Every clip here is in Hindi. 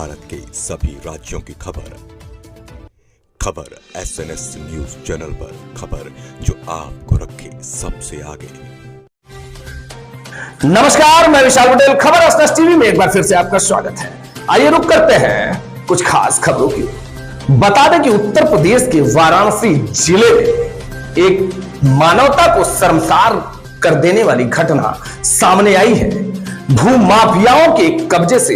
भारत के सभी राज्यों की खबर SNS न्यूज चैनल पर, खबर जो आपको रखे सबसे आगे। नमस्कार, मैं विशाल पटेल। खबर SNS टीवी में एक बार फिर से आपका स्वागत है। आइए रुक करते हैं कुछ खास खबरों की। बता दें कि उत्तर प्रदेश के वाराणसी जिले में एक मानवता को शर्मसार कर देने वाली घटना सामने आई है। भूमाफियाओं के कब्जे से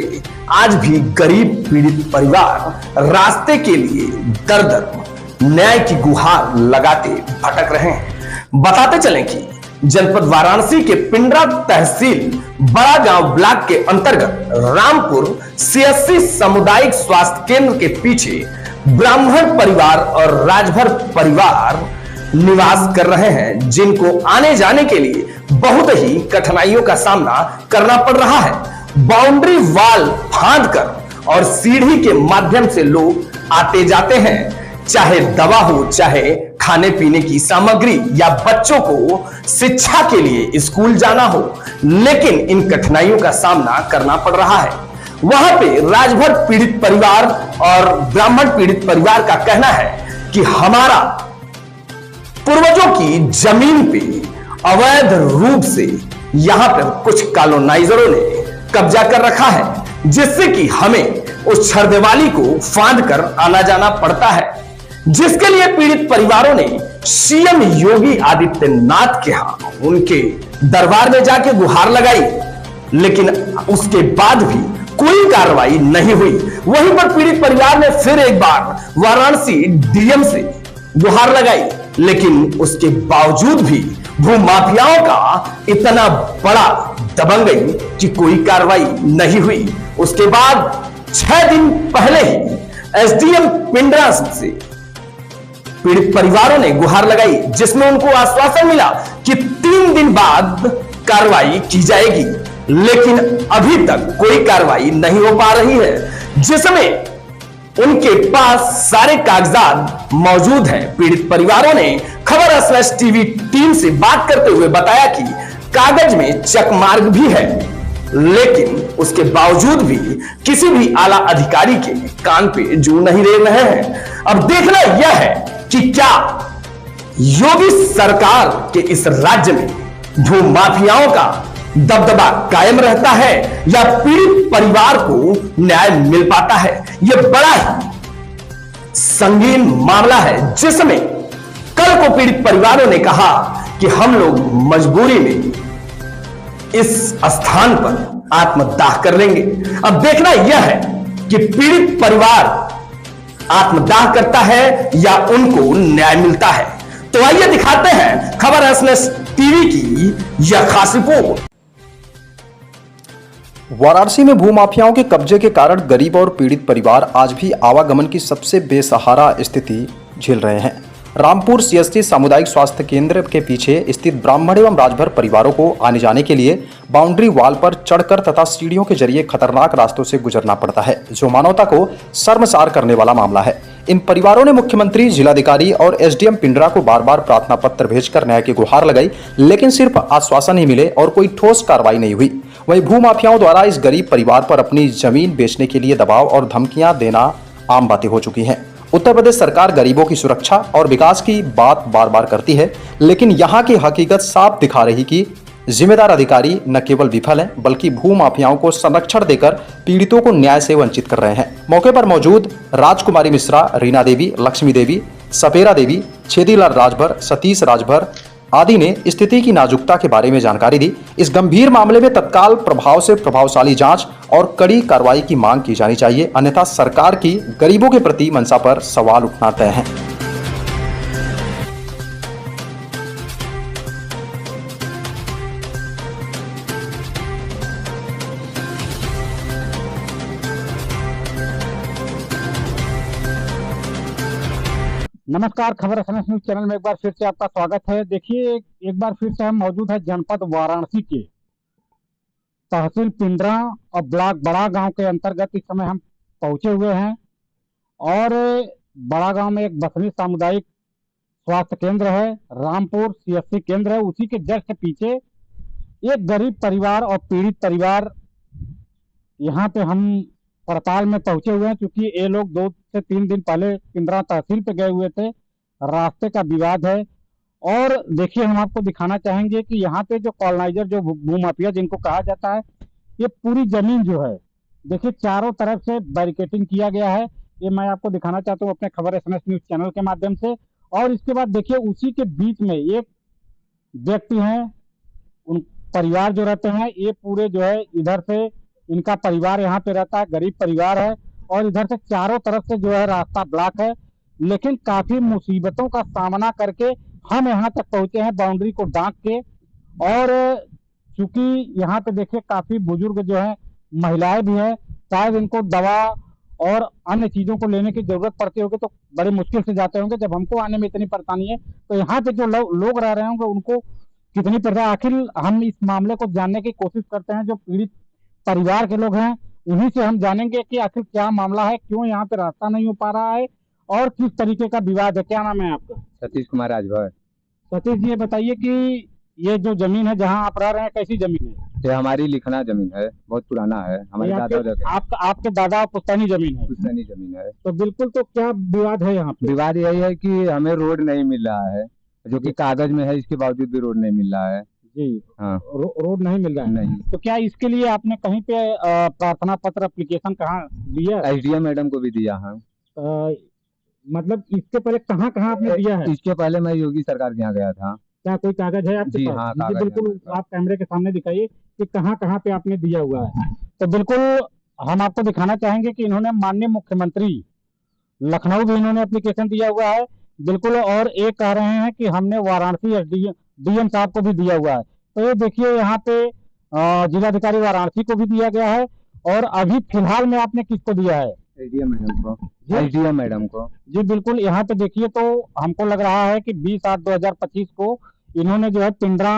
आज भी गरीब पीड़ित परिवार रास्ते के लिए दर दर न्याय की गुहार लगाते भटक रहे हैं। बताते चलें कि जनपद वाराणसी के पिंडरा तहसील बड़ा गांव ब्लॉक के अंतर्गत रामपुर CSC सामुदायिक स्वास्थ्य केंद्र के पीछे ब्राह्मण परिवार और राजभर परिवार निवास कर रहे हैं, जिनको आने जाने के लिए बहुत ही कठिनाइयों का सामना करना पड़ रहा है। बाउंड्री वाल फांदकर और सीढ़ी के माध्यम से लोग आते जाते हैं, चाहे दवा हो, चाहे खाने पीने की सामग्री या बच्चों को शिक्षा के लिए स्कूल जाना हो, लेकिन इन कठिनाइयों का सामना करना पड़ रहा है। वहां पे राजभर पीड़ित परिवार और ब्राह्मण पीड़ित परिवार का कहना है कि हमारा पूर्वजों की जमीन पे अवैध रूप से यहां पर कुछ कॉलोनाइजरों ने कब्जा कर रखा है, जिससे कि हमें उस छरदेवाली को फांद कर आना जाना पड़ता है, जिसके लिए पीड़ित परिवारों ने CM योगी आदित्यनाथ के यहां उनके दरबार में जाके गुहार लगाई, लेकिन उसके बाद भी कोई कार्रवाई नहीं हुई। वहीं पर पीड़ित परिवार ने फिर एक बार वाराणसी DM से गुहार लगाई, लेकिन उसके बावजूद भी भूमाफियाओं का इतना बड़ा दबंगई कि कोई कार्रवाई नहीं हुई। उसके बाद 6 दिन पहले ही SDM पिंडरा से पीड़ित परिवारों ने गुहार लगाई, जिसमें उनको आश्वासन मिला कि 3 दिन बाद कार्रवाई की जाएगी, लेकिन अभी तक कोई कार्रवाई नहीं हो पा रही है, जिसमें उनके पास सारे कागजात मौजूद हैं। पीड़ित परिवारों ने खबर SNS टीवी टीम से बात करते हुए बताया कि कागज में चक मार्ग भी है, लेकिन उसके बावजूद भी किसी भी आला अधिकारी के कान पे जू नहीं ले रहे हैं। अब देखना यह है कि क्या योगी सरकार के इस राज्य में भूमाफियाओं का दबदबा कायम रहता है या पीड़ित परिवार को न्याय मिल पाता है। यह बड़ा ही संगीन मामला है, जिसमें कल को पीड़ित परिवारों ने कहा कि हम लोग मजबूरी में इस स्थान पर आत्मदाह कर लेंगे। अब देखना यह है कि पीड़ित परिवार आत्मदाह करता है या उनको न्याय मिलता है। तो आइए दिखाते हैं खबर SNS टीवी की यह खास रिपोर्ट। वाराणसी में भूमाफियाओं के कब्जे के कारण गरीब और पीड़ित परिवार आज भी आवागमन की सबसे बेसहारा स्थिति झेल रहे हैं। रामपुर CSC सामुदायिक स्वास्थ्य केंद्र के पीछे स्थित ब्राह्मण एवं राजभर परिवारों को आने जाने के लिए बाउंड्री वाल पर चढ़कर तथा सीढ़ियों के जरिए खतरनाक रास्तों से गुजरना पड़ता है, जो मानवता को शर्मसार करने वाला मामला है। इन परिवारों ने मुख्यमंत्री, जिलाधिकारी और SDM पिंडरा को बार बार प्रार्थना पत्र भेजकर न्याय की गुहार लगाई, लेकिन सिर्फ आश्वासन ही मिले और कोई ठोस कार्रवाई नहीं हुई। वहीं भूमाफियाओं द्वारा इस गरीब परिवार पर अपनी जमीन बेचने के लिए दबाव और धमकियां देना आम बातें हो चुकी हैं। उत्तर प्रदेश सरकार गरीबों की सुरक्षा और विकास की बात बार बार करती है, लेकिन यहाँ की हकीकत साफ दिखा रही कि जिम्मेदार अधिकारी न केवल विफल हैं, बल्कि भूमाफियाओं को संरक्षण देकर पीड़ितों को न्याय से वंचित कर रहे हैं। मौके पर मौजूद राजकुमारी मिश्रा, रीना देवी, लक्ष्मी देवी, सपेरा देवी, छेदीलाल राजभर, सतीश राजभर आदि ने स्थिति की नाजुकता के बारे में जानकारी दी। इस गंभीर मामले में तत्काल प्रभाव से प्रभावशाली जांच और कड़ी कार्रवाई की मांग की जानी चाहिए, अन्यथा सरकार की गरीबों के प्रति मंशा पर सवाल उठना तय है। नमस्कार, खबर SNS न्यूज चैनल में एक बार फिर से आपका स्वागत है। देखिए, एक बार फिर से हम मौजूद है जनपद वाराणसी के तहसील पिंडरा और ब्लॉक बड़ा गांव के अंतर्गत इस समय हम पहुंचे हुए हैं और बड़ा गांव में एक बसनी सामुदायिक स्वास्थ्य केंद्र है, रामपुर CSC केंद्र है। उसी के जस्ट पीछे एक गरीब परिवार और पीड़ित परिवार यहाँ पे हम पड़ताल में पहुंचे हुए हैं, क्योंकि ये लोग 2 से 3 दिन पहले पिंडरा तहसील पे गए हुए थे। रास्ते का विवाद है। और देखिए, हम आपको दिखाना चाहेंगे कि यहाँ पे जो कॉलोनाइजर, जो भूमाफिया जिनको कहा जाता है, ये पूरी जमीन जो है, देखिए चारों तरफ से बैरिकेटिंग किया गया है। ये मैं आपको दिखाना चाहता हूँ अपने खबर एसएमएस न्यूज चैनल के माध्यम से। और इसके बाद देखिए, उसी के बीच में एक व्यक्ति हैं, उन परिवार जो रहते हैं, ये पूरे जो है इधर से इनका परिवार यहाँ पे रहता है, गरीब परिवार है, और इधर से चारों तरफ से जो है रास्ता ब्लॉक है। लेकिन काफी मुसीबतों का सामना करके हम यहाँ तक पहुंचे हैं, बाउंड्री को डांक के। और चूंकि यहाँ पे देखिए काफी बुजुर्ग जो है, महिलाएं भी हैं, शायद इनको दवा और अन्य चीजों को लेने की जरूरत पड़ती होगी, तो बड़े मुश्किल से जाते होंगे। जब हमको आने में इतनी परेशानी है, तो यहाँ पे जो लोग रह रहे होंगे उनको कितनी परेशानी। आखिर हम इस मामले को जानने की कोशिश करते हैं, जो पीड़ित परिवार के लोग हैं उन्हीं से हम जानेंगे कि आखिर क्या मामला है, क्यों यहाँ पे रास्ता नहीं हो पा रहा है और किस तरीके का विवाद है। क्या नाम है आपका? सतीश कुमार राजभर। सतीश जी, ये बताइए कि ये जो जमीन है जहाँ आप रह रहे हैं, कैसी जमीन है? ये हमारी लिखना जमीन है, बहुत पुराना है, हमारे आपके दादा पुश्तैनी जमीन है? पुश्तैनी जमीन है। तो बिल्कुल, तो क्या विवाद है यहाँ पे? विवाद यही है कि हमें रोड नहीं मिल रहा है, जो कि कागज में है, इसके बावजूद भी रोड नहीं मिल रहा है जी। हाँ, रोड नहीं मिल रहा है? नहीं। तो क्या इसके लिए आपने कहीं पे प्रार्थना पत्र, एप्लीकेशन कहाँ दिया? एसडीएम मैडम को भी दिया है। मतलब इसके पहले कहाँ कहाँ आपने दिया है? इसके पहले मैं योगी सरकार के यहाँ गया था। क्या कोई कागज है आपके पास? हाँ, जी बिल्कुल, आप कैमरे के सामने दिखाइए कि कहाँ कहाँ पे आपने दिया हुआ है। तो बिल्कुल हम आपको दिखाना चाहेंगे कि इन्होंने माननीय मुख्यमंत्री लखनऊ भी इन्होंने एप्लीकेशन दिया हुआ है, बिल्कुल। और एक कह रहे हैं कि हमने वाराणसी डीएम साहब को भी दिया हुआ है। तो ये देखिए, यहाँ पे जिलाधिकारी वाराणसी को भी दिया गया है। और अभी फिलहाल में आपने किसको दिया है? एसडीएम मैडम को। एसडीएम मैडम को जी बिल्कुल। यहाँ पे देखिए, तो हमको लग रहा है कि 20/8/2025 को इन्होंने जो है पिंडरा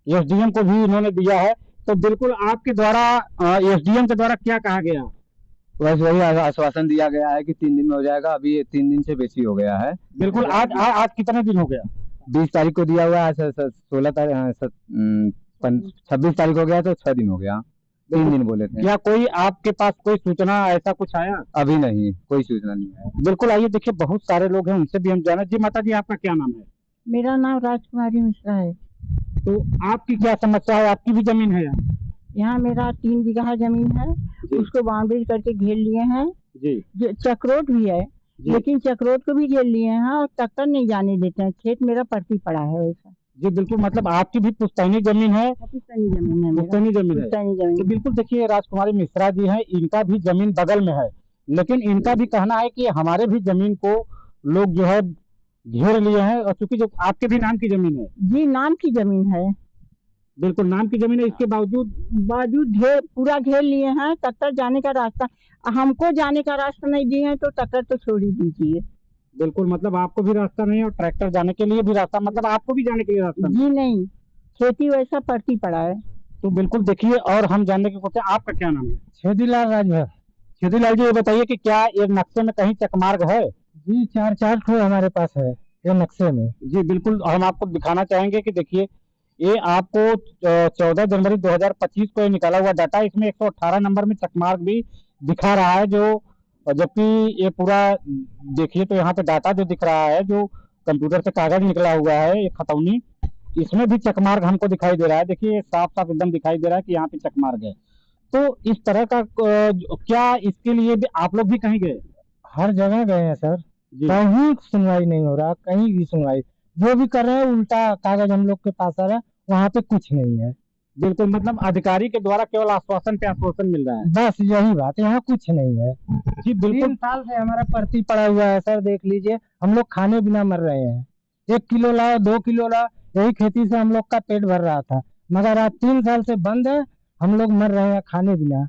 एसडीएम को भी इन्होंने दिया है। तो बिल्कुल आपके द्वारा एसडीएम के द्वारा क्या कहा गया? बस वही आश्वासन दिया गया है कि 3 दिन में हो जाएगा। अभी ये 3 दिन से बेसी हो गया है। बिल्कुल। आज कितने दिन हो गया? 20 तारीख को दिया हुआ है, 16 तारीख 26 तारीख हो गया, तो 6 दिन हो गया। 3 दिन बोले थे। क्या कोई आपके पास कोई सूचना ऐसा कुछ आया? अभी नहीं, कोई सूचना नहीं है। बिल्कुल। आइए देखिए, बहुत सारे लोग हैं, उनसे भी हम जाना। जी माता जी, आपका क्या नाम है? मेरा नाम राजकुमारी मिश्रा है। तो आपकी क्या समस्या है? आपकी भी जमीन है यहाँ मेरा 3 बीघा जमीन है, उसको बाउंड्री करके घेर लिए हैं जी। चक्रोट भी है, लेकिन चक्रोट को भी घेर लिए हैं और ट्रैक्टर नहीं जाने देते हैं। खेत मेरा पड़ती पड़ा है वैसा। जी बिल्कुल। मतलब आपकी भी पुश्तैनी जमीन है? पुश्तैनी जमीन है, पुश्तैनी जमीन है। तो बिल्कुल देखिए, राजकुमारी मिश्रा जी हैं, इनका भी जमीन बगल में है, लेकिन इनका भी कहना है कि हमारे भी जमीन को लोग जो है घेर लिए हैं। और चूंकि जो आपके भी नाम की जमीन है? जी, नाम की जमीन है। बिल्कुल, नाम की जमीन है। इसके बावजूद पूरा घेर लिए हैं। ट्रैक्टर जाने का रास्ता, हमको जाने का रास्ता नहीं दिए हैं, तो ट्रैक्टर तो छोड़ ही दीजिए। बिल्कुल। मतलब आपको भी रास्ता नहीं और ट्रैक्टर जाने के लिए भी रास्ता, मतलब आपको भी जाने के लिए रास्ता जी नहीं, खेती वैसा पड़ती पड़ा है। तो बिल्कुल देखिए, और हम जानने की कोशिश। आपका क्या नाम है? छेदीलाल राजभर। छेदीलाल जी, ये बताइए कि क्या ये नक्शे में कहीं चकमार्ग है? जी, 4 ठो हमारे पास है ये नक्शे में। जी बिल्कुल। हम आपको दिखाना चाहेंगे कि देखिए, ये आपको 14 जनवरी 2025 को ये निकाला हुआ डाटा, इसमें 118 नंबर में चकमार्ग भी दिखा रहा है। जबकि ये पूरा देखिए, तो यहाँ पे डाटा जो दिख रहा है, जो कंप्यूटर से कागज निकला हुआ है, ये खतौनी, इसमें भी चकमार्ग हमको दिखाई दे रहा है। देखिए, साफ साफ एकदम दिखाई दे रहा है कि यहाँ पे चकमार्ग है। तो इस तरह का क्या इसके लिए भी आप लोग भी कहीं गए? हर जगह गए हैं सर, कहीं सुनवाई नहीं हो रहा, कहीं भी सुनवाई। जो भी कर रहे हैं उल्टा कागज हम लोग के पास आ रहा है, वहाँ पे कुछ नहीं है। बिल्कुल। मतलब अधिकारी के द्वारा केवल आश्वासन पे आश्वासन मिल रहा है, बस यही बात है, यहाँ कुछ नहीं है। जी बिल्कुल। 3 साल से हमारा पर्ची पड़ा हुआ है सर, देख लीजिए, हम लोग खाने बिना मर रहे हैं। 1 किलो लाओ, 2 किलो लाओ, यही खेती से हम लोग का पेट भर रहा था, मगर आज 3 साल से बंद है, हम लोग मर रहे हैं खाने बिना।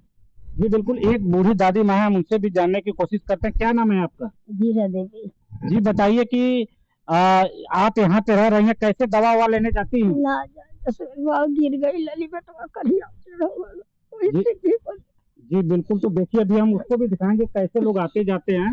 जी बिल्कुल। एक बूढ़ी दादी माँ है, हम उनसे भी जानने की कोशिश करते हैं। क्या नाम है आपका? जीरा देवी। जी बताइए कि आप यहाँ पे रह रही हैं, कैसे दवा ववा लेने जाती हैं? गिर गई लली बेटवा जी बिल्कुल। तो देखिए, अभी हम उसको भी दिखाएंगे कैसे लोग आते जाते हैं।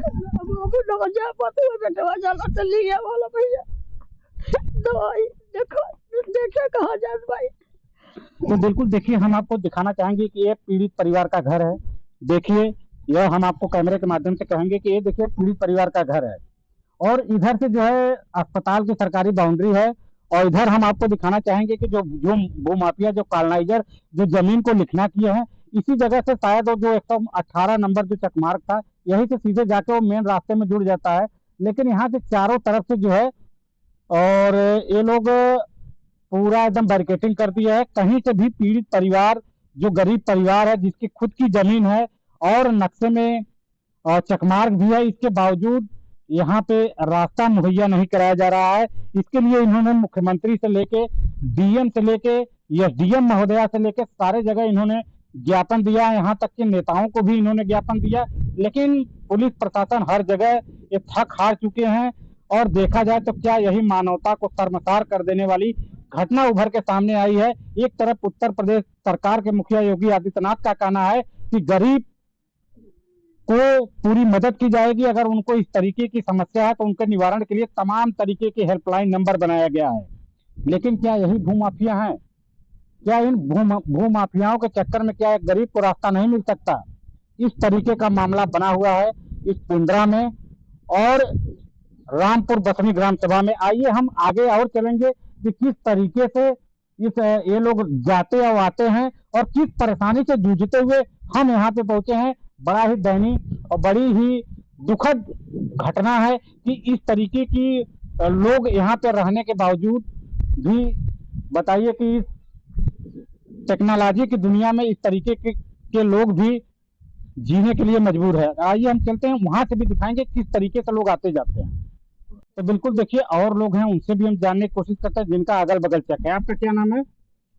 तो बिल्कुल देखिए, हम आपको दिखाना चाहेंगे कि ये पीड़ित परिवार का घर है। देखिए, यह हम आपको कैमरे के माध्यम से कहेंगे कि ये देखिए पीड़ित परिवार का घर है और इधर से जो है अस्पताल की सरकारी बाउंड्री है और इधर हम आपको दिखाना चाहेंगे कि जो जो भूमाफिया जो कॉलोनाइजर जो जमीन को लिखना किए हैं इसी जगह से शायद वो जो 118 नंबर जो चकमार्ग था यहीं से सीधे जाके वो मेन रास्ते में जुड़ जाता है, लेकिन यहाँ से चारों तरफ से जो है और ये लोग पूरा एकदम बैरिकेटिंग कर दिया है। कहीं से भी पीड़ित परिवार जो गरीब परिवार है जिसकी खुद की जमीन है और नक्शे में चकमार्ग भी है, इसके बावजूद यहाँ पे रास्ता मुहैया नहीं कराया जा रहा है। इसके लिए इन्होंने मुख्यमंत्री से लेके डीएम से लेके एसडीएम महोदया से लेके सारे जगह इन्होंने ज्ञापन दिया, यहाँ तक कि नेताओं को भी इन्होंने ज्ञापन दिया, लेकिन पुलिस प्रशासन हर जगह ये थक हार चुके हैं। और देखा जाए तो क्या यही मानवता को शर्मसार कर देने वाली घटना उभर के सामने आई है। एक तरफ उत्तर प्रदेश सरकार के मुखिया योगी आदित्यनाथ का कहना है कि गरीब को पूरी मदद की जाएगी, अगर उनको इस तरीके की समस्या है तो उनके निवारण के लिए तमाम तरीके के हेल्पलाइन नंबर बनाया गया है। लेकिन क्या यही भूमाफिया हैं? क्या इन भूमाफियाओं के चक्कर में क्या एक गरीब को रास्ता नहीं मिल सकता? इस तरीके का मामला बना हुआ है इस पिंडरा में और रामपुर बसनी ग्राम सभा में। आइए हम आगे और चलेंगे कि किस तरीके से ये लोग जाते और आते हैं और किस परेशानी से जूझते हुए हम यहाँ पे पहुंचे हैं। बड़ा ही दयनीय और बड़ी ही दुखद घटना है कि इस तरीके की लोग यहाँ पे रहने के बावजूद भी बताइए कि इस टेक्नोलॉजी की दुनिया में इस तरीके के लोग भी जीने के लिए मजबूर है। आइए हम चलते हैं, वहां से भी दिखाएंगे किस तरीके से लोग आते जाते हैं। तो बिल्कुल देखिए और लोग हैं, उनसे भी हम जानने की कोशिश करते हैं जिनका अगल बगल चक है। आपका क्या नाम है?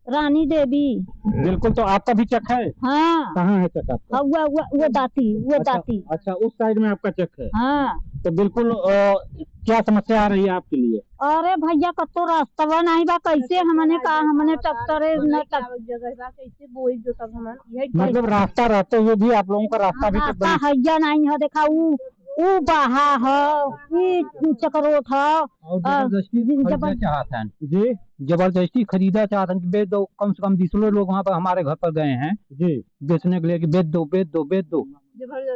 रानी देवी। बिल्कुल, तो आपका भी चक है? हाँ। कहाँ है चक आपका? वो दाती। अच्छा, उस साइड में आपका चक है। हाँ। तो बिल्कुल क्या समस्या आ रही है आपके लिए? अरे भैया कतो रास्ता नहीं बा, कैसे हमने कहा हमने टक्करे न कैसे बोल जो सब हम मतलब रास्ता रहते हुए भी आप लोगों का रास्ता भी रास्ता हैया नहीं है। देखा ऊ बहा है, चक्रोट जी जबरदस्ती खरीदा चाहते हैं कि बेच दो। कम से कम 20 लोग वहाँ पर हमारे घर पर गए हैं जी बेचने के लिए कि बेच दो।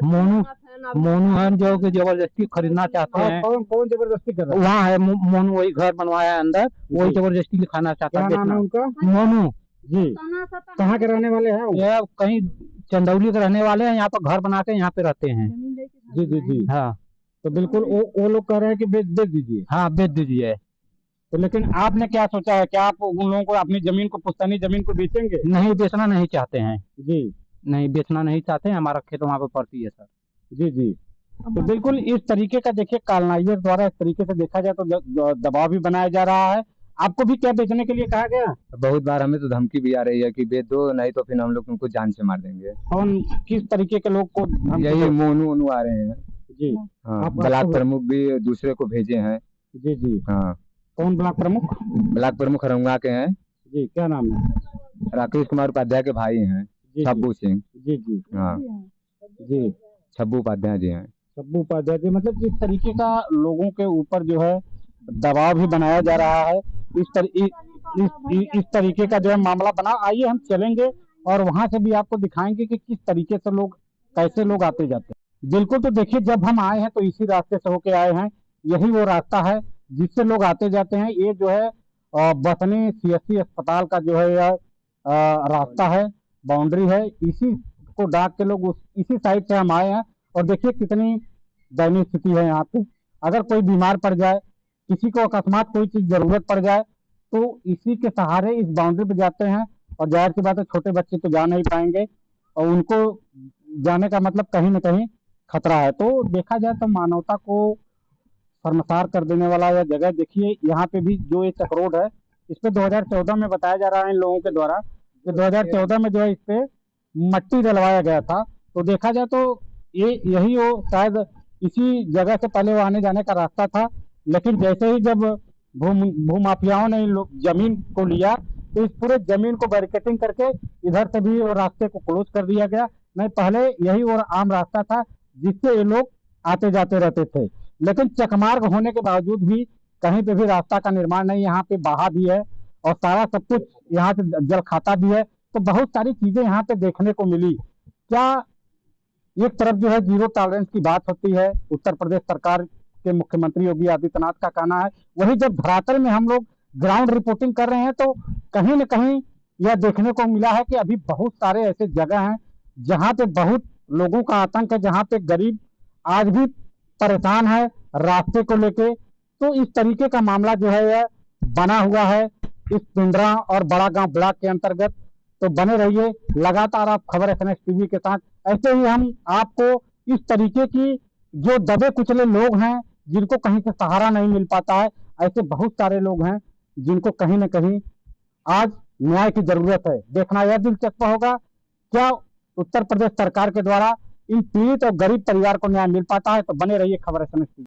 मोनू है जो कि जबरदस्ती खरीदना चाहते हैं। कौन जबरदस्ती कर रहा है? वहाँ है मोनू, वही घर बनवाया अंदर, वही जबरदस्ती लिखाना चाहता है। क्या नाम है उनका? मोनू जी। कहाँ के रहने वाले हैं? ये कहीं चंदौली के रहने वाले हैं, यहाँ पर घर बना के यहाँ पे रहते हैं। जी जी जी। हाँ, तो बिल्कुल वो लोग कह रहे हैं कि बेच दीजिए। हाँ बेच दीजिए। तो लेकिन आपने क्या सोचा है? क्या आप उन लोगों को अपनी जमीन को, पुश्तैनी जमीन को बेचेंगे? नहीं, बेचना नहीं चाहते हैं जी। नहीं, बेचना नहीं चाहते हैं। हमारा खेत वहाँ पे पड़ती है सर। जी जी। तो बिल्कुल इस तरीके का देखिए कॉलोनाइजर द्वारा इस तरीके से देखा जाए तो दबाव भी बनाया जा रहा है। आपको भी क्या बेचने के लिए कहा गया? बहुत बार हमें तो धमकी भी आ रही है कि बेच दो, नहीं तो फिर हम लोग उनको जान से मार देंगे। कौन किस तरीके के लोग को? यही मोनू आ रहे हैं जी। हाँ, ब्लॉक प्रमुख भी दूसरे को भेजे हैं। जी जी। हाँ। कौन ब्लॉक प्रमुख? ब्लॉक प्रमुख रंगा के हैं जी। क्या नाम है? राकेश कुमार उपाध्याय के भाई हैं, छब्बू सिंह। जी जी। हाँ जी, छब्बू उपाध्याय जी हैं। छब्बू उपाध्याय जी। मतलब इस तरीके का लोगों के ऊपर जो है दबाव भी बनाया जा रहा है। इस तरीके का जो है मामला बना। आइए हम चलेंगे और वहां से भी आपको दिखाएंगे कि किस तरीके से लोग, कैसे लोग आते जाते हैं। बिल्कुल, तो देखिए जब हम आए हैं तो इसी रास्ते से होके आए हैं। यही वो रास्ता है जिससे लोग आते जाते हैं। ये जो है बसनी सीएससी अस्पताल का जो है यह रास्ता है, बाउंड्री है। इसी को डाक के लोग इसी साइड से हम आए हैं और देखिए कितनी दयनीय स्थिति है यहाँ पे। अगर कोई बीमार पड़ जाए, किसी को अकस्मात कोई चीज जरूरत पड़ जाए तो इसी के सहारे इस बाउंड्री पे जाते हैं। और जाहिर सी बात है छोटे बच्चे तो जा नहीं पाएंगे और उनको जाने का मतलब कहीं ना कहीं खतरा है। तो देखा जाए तो मानवता को शर्मसार कर देने वाला यह जगह। देखिए यहाँ पे भी जो ये चक्रोड है, इस पे 2014 में बताया जा रहा है इन लोगों के द्वारा कि 2014 में जो है इस पे मट्टी डलवाया गया था। तो देखा जाए तो यही वो शायद इसी जगह से पहले वो आने जाने का रास्ता था। लेकिन जैसे ही जब भूमाफियाओं ने जमीन को लिया तो इस पूरे जमीन को बैरिकेटिंग करके इधर से भी रास्ते को क्लोज कर दिया गया। नहीं, पहले यही और आम रास्ता था जिससे ये लोग आते जाते रहते थे। लेकिन चकमार्ग होने के बावजूद भी कहीं पे भी रास्ता का निर्माण नहीं। यहाँ पे बहा भी है और सारा सब कुछ यहाँ से जल खाता भी है। तो बहुत सारी चीजें यहाँ पे देखने को मिली। क्या एक तरफ जो है जीरो टॉलरेंस की बात होती है, उत्तर प्रदेश सरकार के मुख्यमंत्री योगी आदित्यनाथ का कहना है, वही जब धरातल में हम लोग ग्राउंड रिपोर्टिंग कर रहे हैं तो कहीं न कहीं यह देखने को मिला है कि अभी बहुत सारे ऐसे जगह हैं जहां पे बहुत लोगों का आतंक है, जहां पे गरीब आज भी परेशान है रास्ते को लेके। तो इस तरीके का मामला जो है यह बना हुआ है इस पिंडरा और बड़ा गांव ब्लॉक के अंतर्गत। तो बने रहिए लगातार आप खबर एसएनएस टीवी के साथ। ऐसे ही हम आपको इस तरीके की जो दबे कुचले लोग हैं, जिनको कहीं से सहारा नहीं मिल पाता है, ऐसे बहुत सारे लोग हैं जिनको कहीं ना कहीं आज न्याय की जरूरत है। देखना यह दिलचस्प होगा क्या उत्तर प्रदेश सरकार के द्वारा इन पीड़ित और गरीब परिवार को न्याय मिल पाता है। तो बने रहिए खबर एसएनएस टीवी।